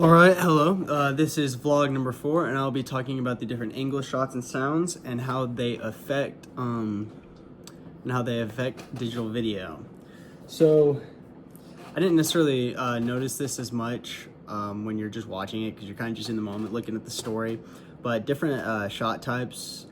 Alright, hello. This is vlog number 4, and I'll be talking about the different angle shots and sounds and how they affect digital video. So, I didn't necessarily notice this as much when you're just watching it because you're kind of just in the moment looking at the story. But different shot types,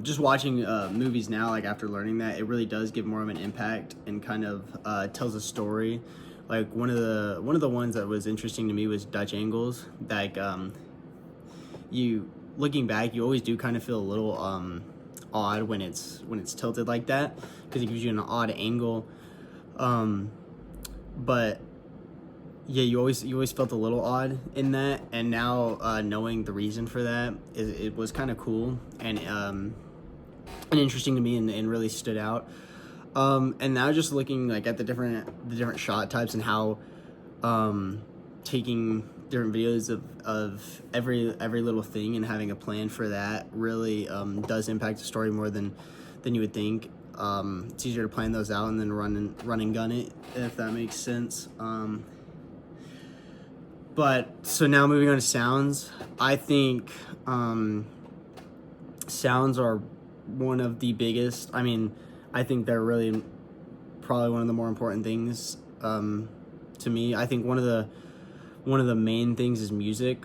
just watching movies now, like after learning that, it really does give more of an impact and kind of tells a story. Like one of the ones that was interesting to me was Dutch angles. Like you looking back, you always do kind of feel a little odd when it's tilted like that because it gives you an odd angle. But yeah, you always felt a little odd in that, and now knowing the reason for that, it was kind of cool and interesting to me and really stood out. And now just looking like at the different shot types and how taking different videos of every little thing and having a plan for that really does impact the story more than you would think. It's easier to plan those out and then run and gun it, if that makes sense. But so now moving on to sounds, I think sounds are one of the biggest. I mean, I think they're really probably one of the more important things to me. I think one of the main things is music.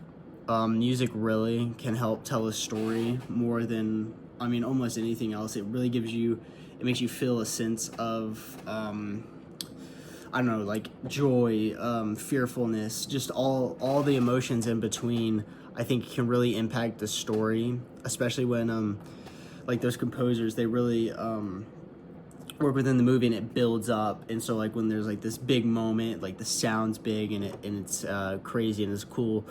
Music really can help tell a story more than, I mean, almost anything else. It really makes you feel a sense of I don't know, like joy, fearfulness, just all the emotions in between. I think can really impact the story, especially when like those composers, they really work within the movie and it builds up. And so like when there's like this big moment, like the sound's big and it's crazy and it's cool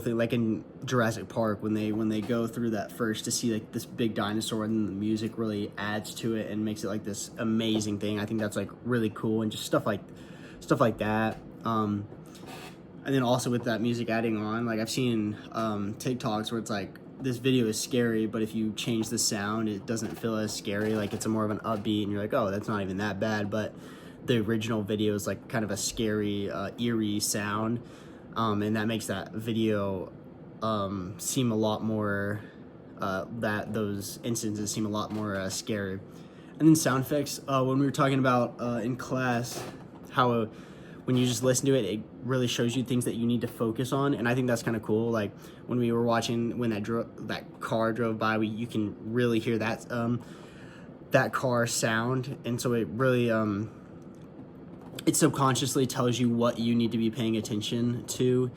thing, like in Jurassic Park when they go through that first to see like this big dinosaur, and the music really adds to it and makes it like this amazing thing. I think that's like really cool, and just stuff like that. And then also with that music adding on, like I've seen TikToks where it's like this video is scary, but if you change the sound, it doesn't feel as scary. Like it's more of an upbeat, and you're like, oh, that's not even that bad. But the original video is like kind of a scary, eerie sound. And that makes that video seem a lot more, those instances seem a lot more scary. And then sound effects, when we were talking about in class, how when you just listen to it, it really shows you things that you need to focus on. And I think that's kind of cool. Like when we were watching, when that car drove by, you can really hear that car sound. And so it really, it subconsciously tells you what you need to be paying attention to,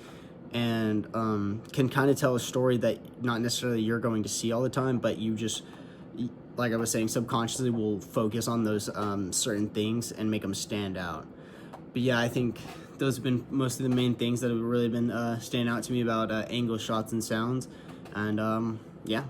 and can kind of tell a story that not necessarily you're going to see all the time, but you just, like I was saying, subconsciously will focus on those certain things and make them stand out. But yeah, I think those have been most of the main things that have really been standing out to me about angle shots and sounds. And yeah.